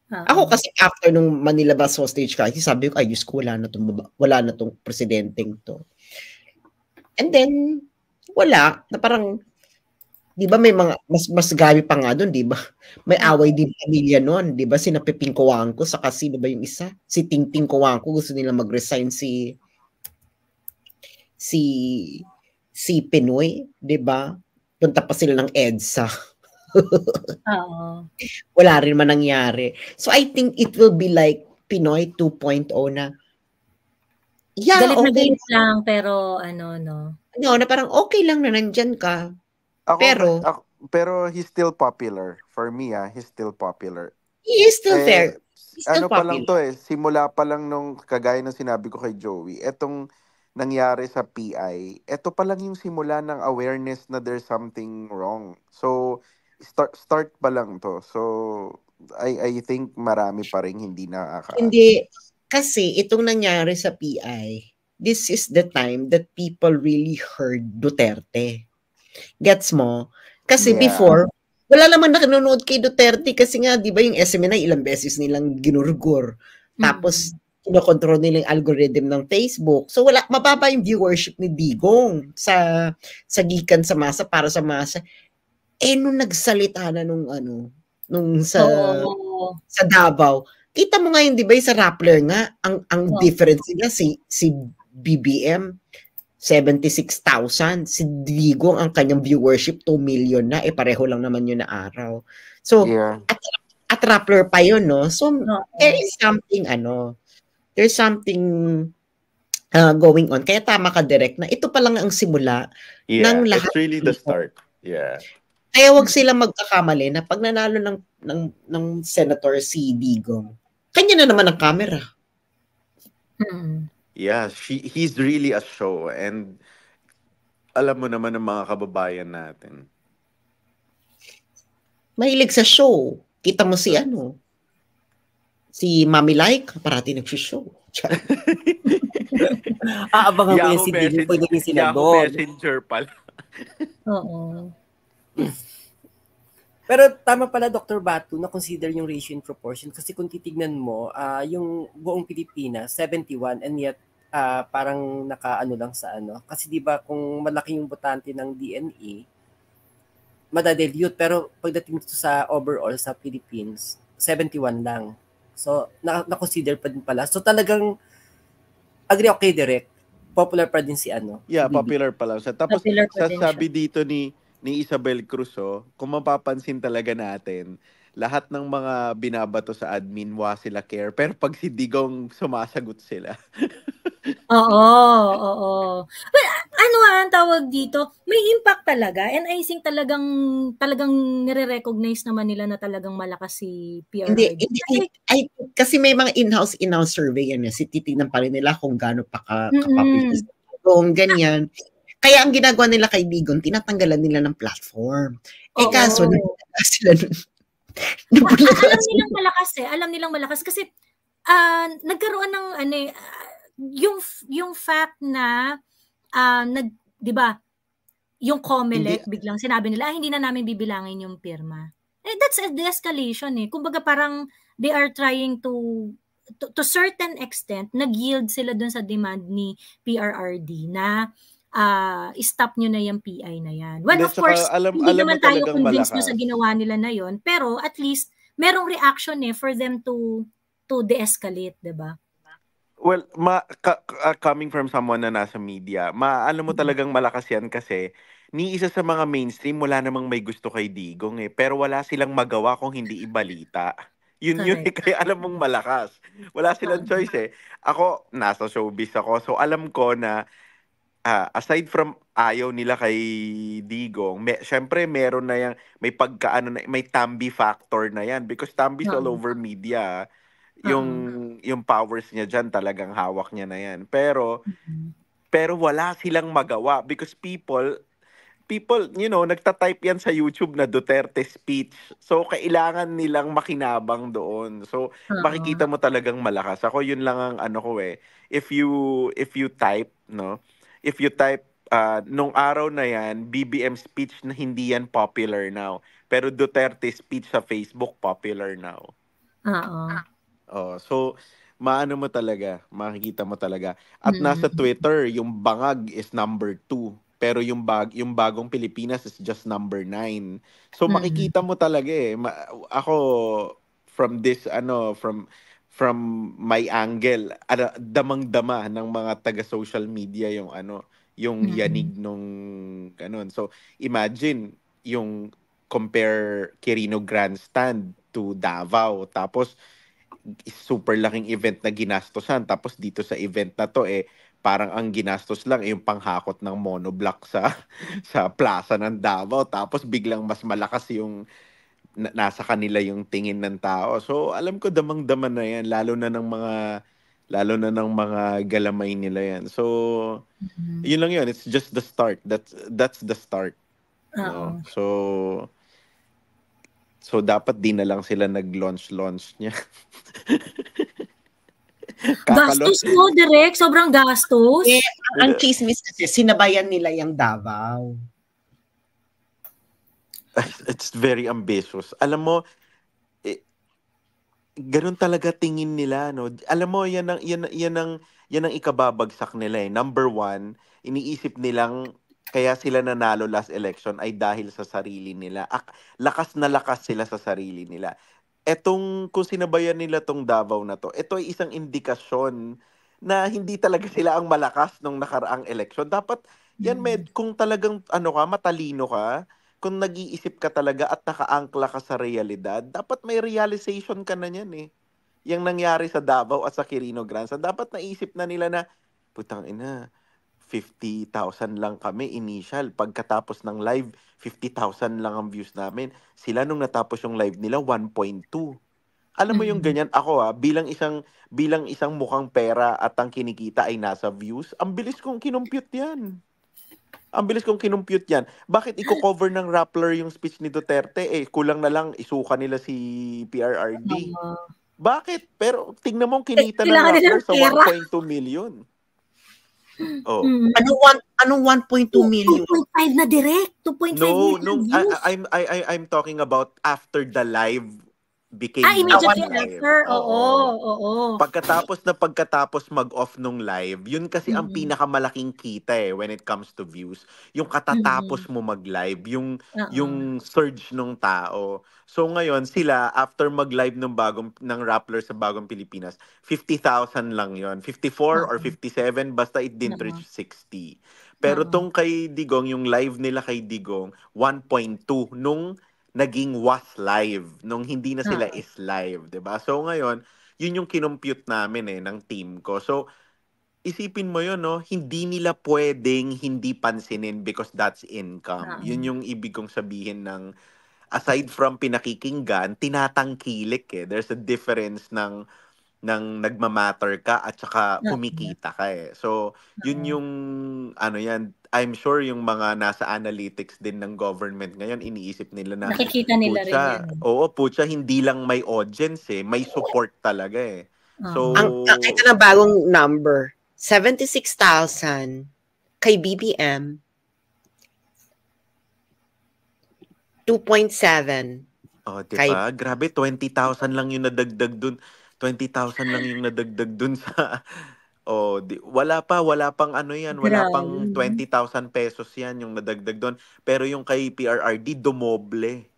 Ako kasi after nung Manila bus hostage crisis, sabi ko, Diyos ko, wala na tong presidenteng to. And then, wala. Na parang, di ba may mga, mas gabi pa nga doon, di ba? May away din pamilya noon, di ba? Sina Peping Coangco, saka sino ba yung isa? Si Tingting Coangco, gusto nila mag-resign si Pinoy, di ba? Punta pa sila ng EDSA. Wala rin man nangyari. So I think it will be like Pinoy 2.0 na galit na galit lang, pero na parang okay lang na nandyan ka. Pero he's still popular. For me, he's still popular. He is still fair. Ano pa lang to simula pa lang nung kagaya ng sinabi ko kay Joey, etong nangyari sa PI, eto pa lang yung simula ng awareness na there's something wrong. So, start pa lang to. So, I think marami pa rin hindi Hindi. Kasi itong nangyari sa PI, this is the time that people really heard Duterte. Gets mo? Kasi Yeah. before, wala naman nanonood kay Duterte kasi nga, di ba yung SMNI ilang beses nilang ginurgur. Tapos, kinokontrol nila yung algorithm ng Facebook. So, mababa yung viewership ni Digong sa gikan sa masa para sa masa. Nung nagsalita na sa Davao, kita mo nga yun, di ba, sa Rappler nga, ang difference nila, si BBM, 76,000. Si Digong, ang kanyang viewership, 2 million na. Pareho lang naman yun na araw. So, Yeah. at Rappler pa yun, no? So, there's something going on. Kaya tama ka, Direk, na ito pa lang ang simula ng lahat. It's really the start. Yeah. Kaya wag sila magkakamali na pag nanalo ng senator si Digong, kanya na naman ang camera. Yeah, he's really a show, and alam mo naman ng mga kababayan natin. Mahilig sa show. Kita mo si Mami Like, parati nagsishow. Abangan ko yung si Digong pag naging senador. Yahoo Messenger pala. Oo. Pero tama pala, Dr. Batu, na consider yung ratio in proportion. Kasi kung titignan mo, yung buong Pilipinas, 71, and yet parang nakaano lang sa ano. Kasi di ba kung malaki yung botante ng DNE, madadilute. Pero pagdating dito sa overall sa Philippines, 71 lang. So, na-consider pa din pala. So, talagang, agree okay, Direk. Popular pa din si Yeah, si popular pa lang siya. Tapos, Popular pa din sabi dito ni Isabel Cruz, kung mapapansin talaga natin, lahat ng mga binabato sa admin, sila care. Pero pag si Digong, sumasagot sila. Oo. Well, ang tawag dito, may impact talaga, and I think talagang nire-recognize naman nila na talagang malakas si PRRD. Kasi may mga in-house survey yan. Titignan pa rin nila kung gaano pa kapabilis. Kung ganyan. Kaya ang ginagawa nila kay Digong, tinatanggalan nila ng platform. Kaso, sila alam nilang malakas kasi nagkaroon ng yung fact na di ba, yung COMELEC biglang sinabi nila hindi na namin bibilangin yung pirma. That's a de-escalation Kumbaga parang they are trying to certain extent nag-yield sila dun sa demand ni PRRD na stop nyo na yung PI na yan. Well, of course, hindi naman tayo convinced sa ginawa nila na yon, pero at least merong reaction for them to de-escalate, diba? Well, coming from someone na nasa media, alam mo talagang malakas yan kasi ni isa sa mga mainstream, wala namang may gusto kay Digong pero wala silang magawa kung hindi ibalita. Yun kaya alam mong malakas. Wala silang choice Ako, nasa showbiz ako, so alam ko na aside from ayaw nila kay Digong, syempre meron na yan, may Tambi factor na yan because Tambi's all over media. Yung powers niya dyan talagang hawak niya na yan. Pero wala silang magawa because people, nagtatype yan sa YouTube na Duterte speech. So, kailangan nilang makinabang doon. So, makikita mo talagang malakas. Ako, yun lang ang If you type, nung araw na yan, BBM speech na hindi yan popular now. Pero Duterte speech sa Facebook, popular now. So, makikita mo talaga. At nasa Twitter, yung bangag is number 2. Pero yung bagong Pilipinas is just number 9. So, makikita mo talaga ako, from this, from my angle, damang-dama ng mga taga-social media yung yanig nung ganun. So, imagine yung compare Quirino Grandstand to Davao. Tapos, super laking event na ginastosan. Tapos, dito sa event na to, parang ang ginastos lang yung panghakot ng monoblock sa plaza ng Davao. Tapos, biglang mas malakas yung nasa kanila yung tingin ng tao. So, alam ko damang-dama na yan, lalo na ng mga galamay nila yan. So, yun lang yun. It's just the start. That's the start. No? So, So, dapat di na lang sila nag-launch niya. Gastos mo, Direk. Sobrang gastos. Ang chismis kasi, sinabayan nila yung Davao. It's very ambitious. Alam mo, ganun talaga tingin nila, no? Alam mo, yan ang ikababagsak nila eh. Number one, iniisip nilang kaya sila nanalo last election ay dahil sa sarili nila. Lakas na lakas sila sa sarili nila. Kung sinabayan nila tong Davao na to, ito ay isang indikasyon na hindi talaga sila ang malakas nung nakaraang election. Dapat, kung talagang matalino ka, kung nag-iisip ka talaga at nakaangkla ka sa realidad, dapat may realization ka na yan eh. Yung nangyari sa Davao at sa Quirino Grandstand, dapat naisip na nila na, putang ina, 50,000 lang kami initial. Pagkatapos ng live, 50,000 lang ang views namin. Sila nung natapos yung live nila, 1.2. Alam mo yung ganyan, ako bilang isang mukhang pera at ang kinikita ay nasa views, ang bilis kong kinumpute yan. Bakit i-cover ng Rappler yung speech ni Duterte? Kulang na lang isuka nila si PRRD. Bakit? Pero tingnan mo kinita ng Rappler sa 1.2 million. Oh. Anong 1.2 million? 2.5 na direct. 2.5 million views. I'm talking about after the live became immediately live. after. Oo. Pagkatapos mag-off nung live, yun kasi ang pinakamalaking kita when it comes to views. Yung katatapos mo mag-live, yung surge nung tao. So ngayon sila after mag-live ng Rappler sa Bagong Pilipinas, 50,000 lang yon, 54 or 57 basta it didn't reach 60. Pero tong kay Digong, yung live nila kay Digong, 1.2 nung naging was live, nung hindi na sila is live, 'di ba? So ngayon, yun yung kinompute namin ng team ko. So isipin mo yun, no? Hindi nila pwedeng hindi pansinin because that's income. Yun yung ibig kong sabihin ng aside from pinakikinggan, tinatangkilik eh. There's a difference ng nagmamatter ka at saka kumikita ka eh. So, yun yung yan, I'm sure yung mga nasa analytics din ng government ngayon, iniisip nila na nakikita nila rin yan. Oo, putya, hindi lang may audience eh, may support talaga eh. So, ito na bagong number, 76,000 kay BBM, 2.7. Oh, diba? Grabe, 20,000 lang yung nadagdag dun. 20,000 lang yung nadagdag dun sa... wala pang yan. Wala pang 20,000 pesos yan yung nadagdag dun. Pero yung kay PRRD, dumoble.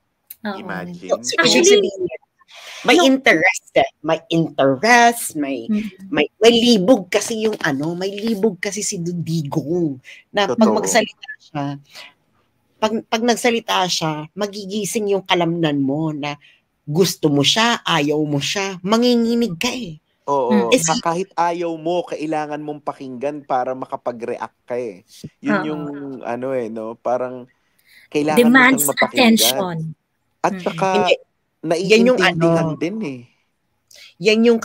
Imagine. Actually, may interest eh. May interest, may libog kasi yung may libog kasi si Digong. Na pag magsalita siya, pag nagsalita siya, magigising yung kalamnan mo na gusto mo siya, ayaw mo siya, manginginig ka eh. Oo, kahit ayaw mo, kailangan mong pakinggan para makapag-react ka eh. Yun yung parang kailangan demands mo siyang mapakinggan. attention. At saka, naiintindihan din eh. Yan yung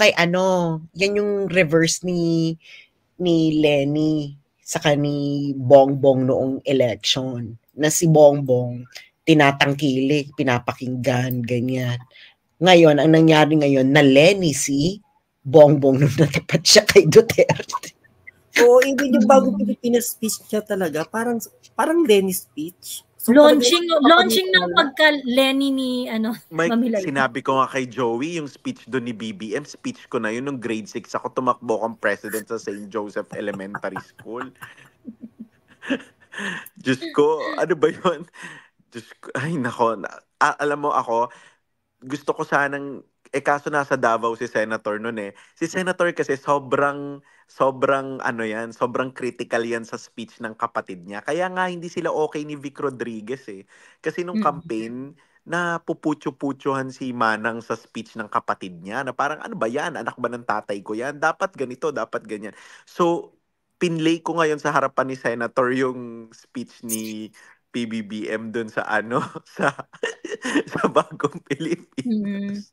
yan yung reverse ni Lenny saka ni Bongbong noong election. Na si Bongbong, tinatangkilik, pinapakinggan, ganyan. Ngayon, ang nangyari ngayon, na Lenny si Bongbong nung natapat siya kay Duterte. Even yung Bagong Pilipinas speech niya talaga, parang Lenny speech. So, launching ng pagka-Lenny ni Mike, sinabi ko nga kay Joey, yung speech doon ni BBM, speech ko na yun nung grade 6 ako tumakbo kong president sa St. Joseph Elementary School. Diyos ko, ano ba yun? Diyos ko, ay nako. Alam mo ako, gusto ko sanang, kaso nasa Davao si Senator noon eh. Si Senator kasi sobrang critical yan sa speech ng kapatid niya. Kaya nga hindi sila okay ni Vic Rodriguez eh. Kasi nung campaign, na puputyo-putyohan si Manang sa speech ng kapatid niya na parang ano ba yan? Anak ba ng tatay ko yan? Dapat ganito, dapat ganyan. So, pinlay ko ngayon sa harapan ni Senator yung speech ni PBBM dun sa sa Bagong Pilipinas.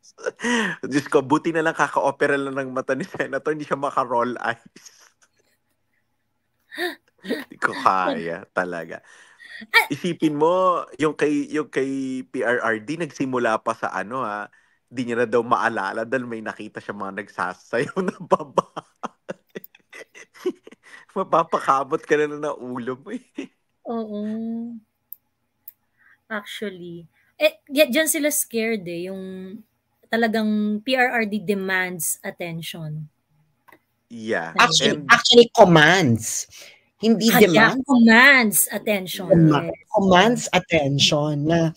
Diyos ko, buti na lang kaka-opera lang ng mata ni Senator, hindi siya maka-roll eyes. Hindi ko kaya talaga. Isipin mo, yung kay PRRD, nagsimula pa sa ano di niya na daw maalala dahil may nakita siya mga nagsasayaw na baba. Mapapakamot ka na ng ulo mo eh. Oo. Actually. Diyan sila scared yung talagang PRRD demands attention. Yeah. Actually commands. Hindi demands. Commands attention. Yes. Commands attention na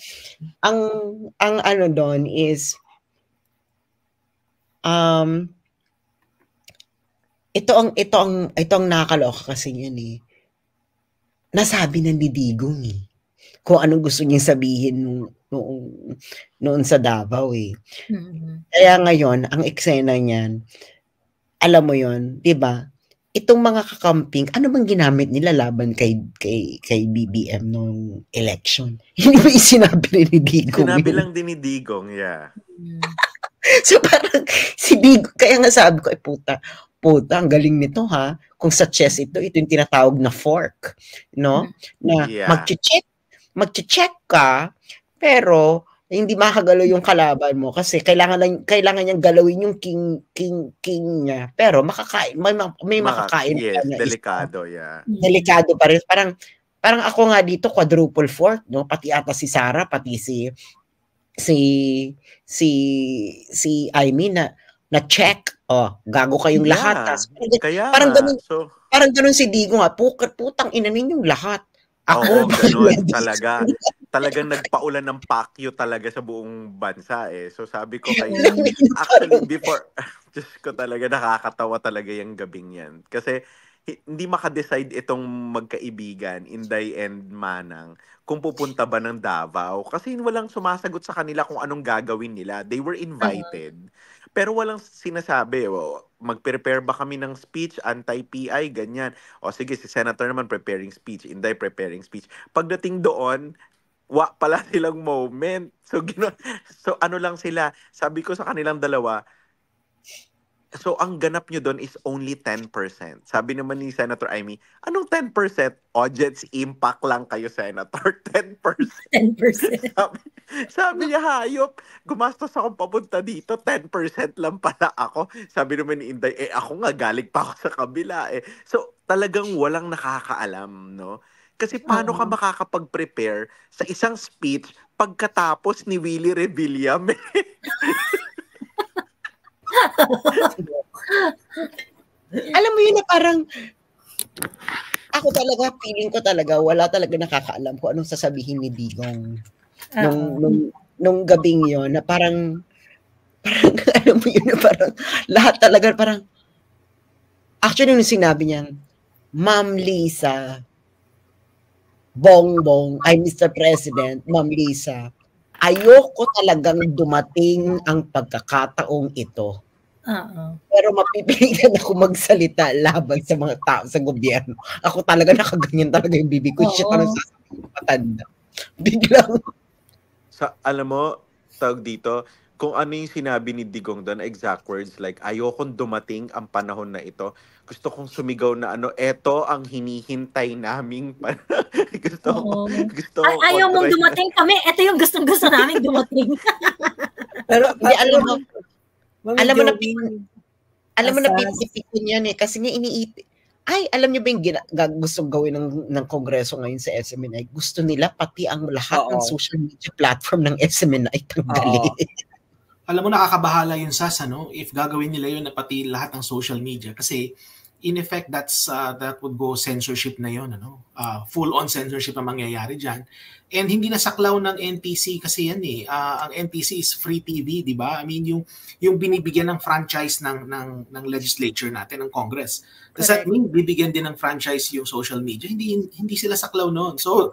ang ano doon is ito ang nakakaloka kasi yun eh. Nasabi ng Digong eh. Kung anong gusto niyang sabihin noon sa Davao eh. Mm-hmm. Kaya ngayon, ang eksena niyan, alam mo yon, 'di ba? Itong mga kakamping, ano bang ginamit nila laban kay BBM nung election? Hindi ba sinabi ni Digong? Sinabi lang din ni Digong, yeah. So parang si Digong, kaya nga sabi ko, puta, ang galing nito ha. Kung sa chess ito yung tinatawag na fork, no? Na magche-check ka, pero hindi makagalaw yung kalaban mo kasi kailangan niyang galawin yung king niya, pero makakain may makakain yes, delikado, yeah. Delikado pa rin. Parang ako nga dito quadruple fork, no? Pati ata si Sara, pati si Aimee na check. Gago kayong lahat. Parang ganun si Digong nga, putang ina ninyong lahat. Oo, ganun talaga. Talagang nagpaulan ng pakyo talaga sa buong bansa eh. So sabi ko actually before, just ko talaga nakakatawa talaga yung gabing yan. Kasi hindi makadecide itong magkaibigan, Inday and Manang, kung pupunta ba ng Davao. Kasi walang sumasagot sa kanila kung anong gagawin nila. They were invited. Pero walang sinasabi, mag-prepare ba kami ng speech, anti-PI, ganyan. O sige, si Senator naman preparing speech, Inday preparing speech. Pagdating doon, pala silang moment. So ano lang sila, sabi ko sa kanilang dalawa, so ang ganap nyo doon is only 10%. Sabi naman ni Senator Aimee, anong 10%? Audience impact lang kayo, Senator. 10%. 10%. Sabi niya, hayop, gumastos akong papunta dito, 10% lang pala ako. Sabi naman ni Inday, ako nga, galing pa ako sa kabila eh. So talagang walang nakakaalam, no? Kasi paano ka makakapag-prepare sa isang speech pagkatapos ni Willie Revilla? Alam mo yun na parang ako talaga, feeling ko talaga wala talaga nakakaalam kung anong sasabihin ni Digong nung gabing yon na parang alam mo yun na parang lahat talaga parang actually nung sinabi niya, Ma'am Lisa, Bongbong, Mr. President, Ma'am Lisa, ayoko talagang dumating ang pagkakataong ito. Pero mapipilitan ako magsalita laban sa mga tao sa gobyerno. Ako talaga nakaganyan talaga yung bibig ko. Siya parang sasabihin patanda. Biglang. Alam mo, tawag dito, kung ano yung sinabi ni Digong doon, exact words like, ayokong dumating ang panahon na ito. Gusto kong sumigaw na eto ang hinihintay naming gusto ayaw mong dumating kami, eto yung gustong-gusto namin dumating. Pero alam mo na pipipikon yan eh kasi nga iniipit. Ay, alam niyo ba yung gustong gawin ng Kongreso ngayon sa SMNI? Gusto nila pati ang lahat ng social media platform ng SMNI tanggalin. Alam mo, nakakabahala yun, Sas, if gagawin nila yun na pati lahat ng social media. Kasi, in effect, that would go censorship na yun. Full-on censorship ang mangyayari dyan. And hindi nasaklaw ng NTC kasi yan eh. Ang NTC is free TV, di ba? I mean, yung binibigyan ng franchise ng legislature natin, ng Congress. Does that mean bibigyan din ng franchise yung social media? Hindi sila saklaw noon. So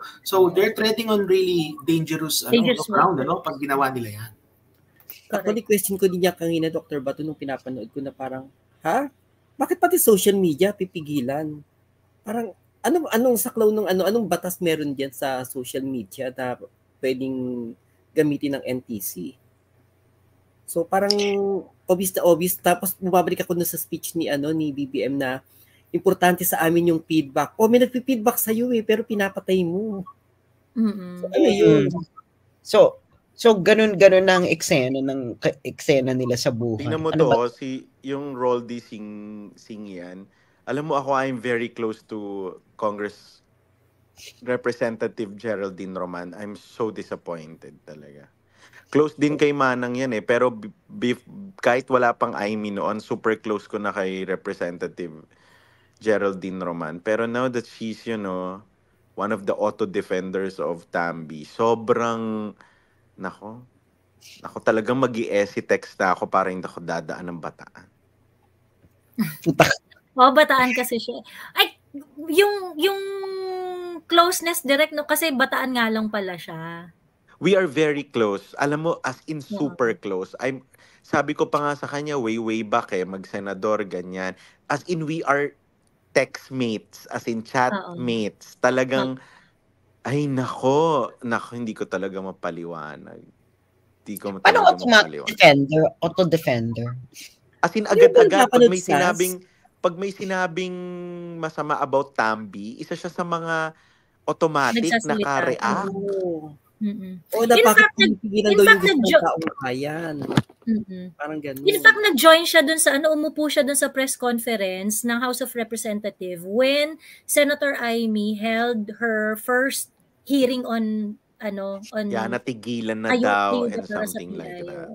they're treading on really dangerous ground pag ginawa nila yan. Actually, question ko din niya kanina, Dr. Bato, nung pinapanood ko na parang, bakit pati social media pipigilan? Parang, anong saklaw anong batas meron diyan sa social media na pwedeng gamitin ng NTC? So, parang, obvious. Tapos, bumabalik ako sa speech ni BBM na, importante sa amin yung feedback. May nagpi-feedback sa'yo pero pinapatay mo. Ano yun? So ganun ang eksena nila sa buhay. Tingnan mo Ano ba? yung Roldy Singh yan. Alam mo ako, I'm very close to Congress Representative Geraldine Roman. I'm so disappointed talaga. Close din kay Manang yan eh. Pero kahit wala pang Aimee noon, super close ko na kay Representative Geraldine Roman. Pero now that she's, one of the auto defenders of Tambi, sobrang, nako talagang mag-i-essay text na ako para hindi ako dadaan ng Bataan. Bataan kasi siya. Ay, yung closeness direct, no, kasi Bataan nga lang pala siya. We are very close. Alam mo, as in super close. Sabi ko pa nga sa kanya, way back mag-senador, ganyan. As in, we are text mates, as in chat mates. Talagang, ay nako, hindi ko talaga mapaliwanag. Paano auto-defender? As in, agad-agad, pag may sinabing masama about Tambi, isa siya sa mga automatic naka-react. In fact, parang ganun. In fact, nag-join siya dun sa, umupo siya dun sa press conference ng House of Representatives when Senator Aimee held her first hearing on natigilan na daw and something like that.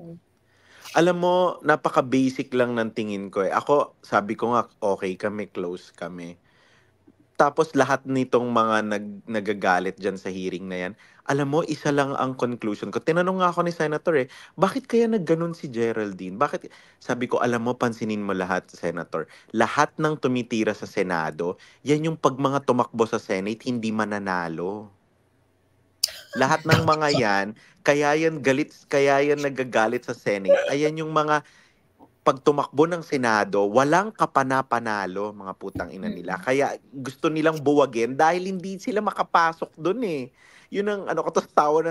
Alam mo, napaka-basic lang ng tingin ko eh. Ako, sabi ko nga, okay kami, close kami. Tapos lahat nitong mga nagagalit dyan sa hearing na yan, alam mo, isa lang ang conclusion ko. Tinanong nga ako ni Senator bakit kaya nagganon si Geraldine? Bakit? Sabi ko, alam mo, pansinin mo lahat, Senator. Lahat ng tumitira sa Senado, yan yung pag mga tumakbo sa Senate, hindi mananalo. Lahat ng mga yan, kaya yan nagagalit sa Senate. Ayan yung mga pag tumakbo ng Senado, walang kapanapanalo, mga putang ina nila. Kaya gusto nilang buwagin dahil hindi sila makapasok doon eh. Yun ang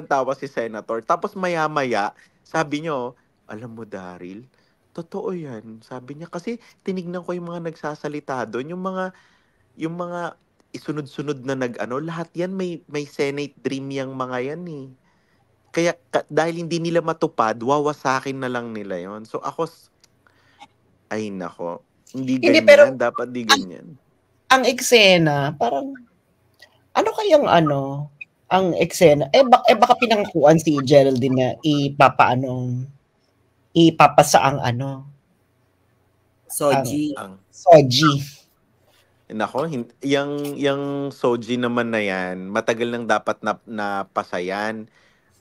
tawa si Senator. Tapos maya-maya, sabi nyo, alam mo Daryl, totoo yan. Sabi niya, kasi tinignan ko yung mga nagsasalita doon, yung mga isunod-sunod na lahat yan may Senate dream yang mga yan eh. Kaya dahil hindi nila matupad, wawasakin na lang nila yon. So ako, ay nako, hindi ganyan, pero, dapat di ganyan. Ang eksena, parang, ang eksena, baka pinangkuan si Geraldine na ipapasa ang Soji. Soji. Nako, yung Soji naman na yan, matagal nang dapat na pasayan.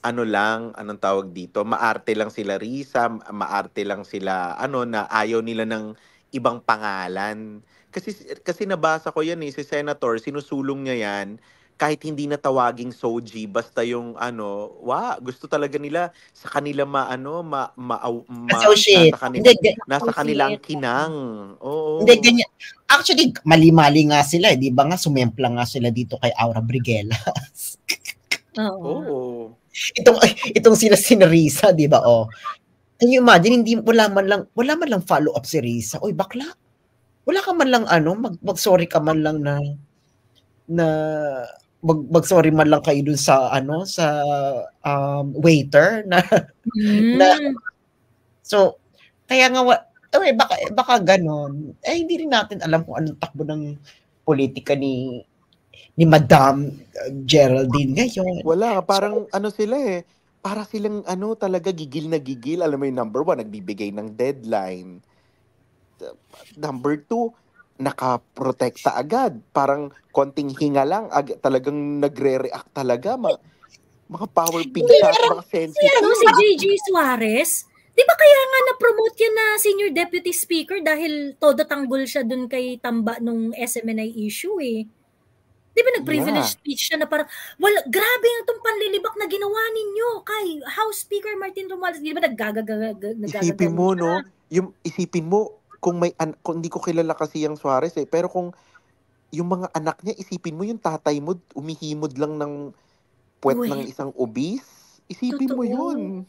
Anong tawag dito? Maarte lang sila Risa, maarte lang sila, na ayaw nila ng ibang pangalan. Kasi nabasa ko yan si Senator, sinusulong niya yan, kahit hindi na tawaging Soji, basta yung gusto talaga nila sa kanila nasa kanilang kinang. Oo. Hindi, ganyan. Actually, mali-mali nga sila, di ba nga, sumempla nga sila dito kay Aura Briguelas. Oo. Itong sila si Risa, di ba? Can you imagine, wala man lang follow up si Risa. Oy, bakla. Wala ka man lang mag-sorry ka man lang na mag-sorry man lang kayo dun sa waiter na so kaya nga baka ganon hindi rin natin alam kung anong takbo ng politika ni Madam Geraldine ngayon. Wala, parang sila para silang talaga gigil na gigil. Alam mo yung number 1, nagbibigay ng deadline. Number 2, nakaprotekta agad. Parang konting hinga lang, talagang nagre-react talaga. Mga power pig shot, mga sensitive. Si JJ Suarez, di ba kaya nga na-promote yan na Senior Deputy Speaker dahil todo tanggol siya dun kay Tamba nung SMNI issue eh. Di ba nag-privilege speech siya na parang, grabe yung itong panlilibak na ginawa ninyo kay House Speaker Martin Romualdez. Di ba Isipin mo, no? Isipin mo, kung hindi ko kilala kasi yung Suarez pero kung yung mga anak niya, isipin mo yung tatay mo, umihimod lang ng puwet ng isang obese. Isipin mo yun.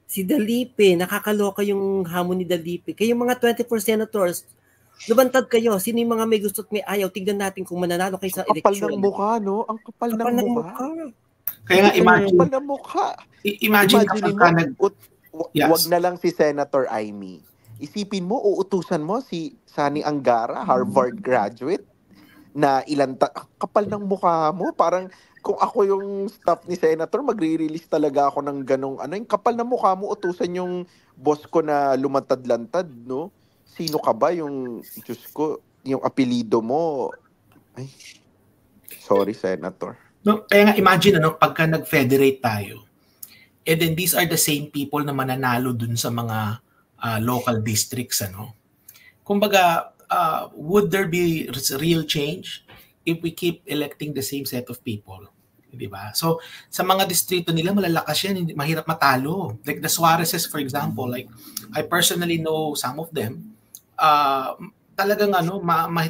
Si Dalipe, nakakaloka yung hamon ni Dalipe. Kaya yung mga 24 senators, Lumantad kayo. Sino yung mga may gusto at may ayaw? Tignan natin kung mananalo kayo sa Kapal election. ng mukha, no? Ang kapal ng mukha. Kaya nga, imagine. Kapal ng mukha. Imagine mo, wag na lang si Senator Amy. Isipin mo, uutusan mo si Sani Angara, Harvard graduate, na kapal ng mukha mo. Parang kung ako yung staff ni Senator, magre-release talaga ako ng ganong yung kapal ng mukha mo, utusan yung boss ko na lumantad-lantad, no? Sino ka ba? Yung, Diyos ko, yung apelido mo. Ay, sorry, Senator. No, kaya nga, imagine, pagka nag-federate tayo, and then these are the same people na mananalo dun sa mga local districts, Kumbaga, would there be real change if we keep electing the same set of people? Diba? So, sa mga distrito nila, malalakas yan, mahirap matalo. Like the Suarezes, for example, like, I personally know some of them, talagang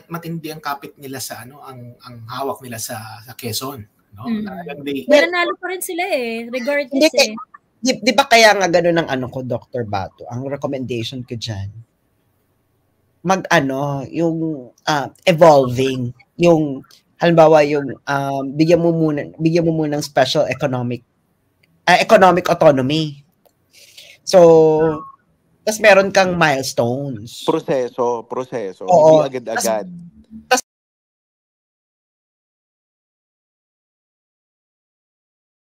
matindi ang kapit nila sa ang hawak nila sa Quezon, nanalo pa rin sila regardless Di ba kaya nga gano'n ang ko, Dr. Bato, ang recommendation ko dyan, yung evolving, yung halimbawa yung bigyan mo muna ng special economic autonomy. So, tas meron kang milestones. Proseso. Oo. Hindi agad-agad.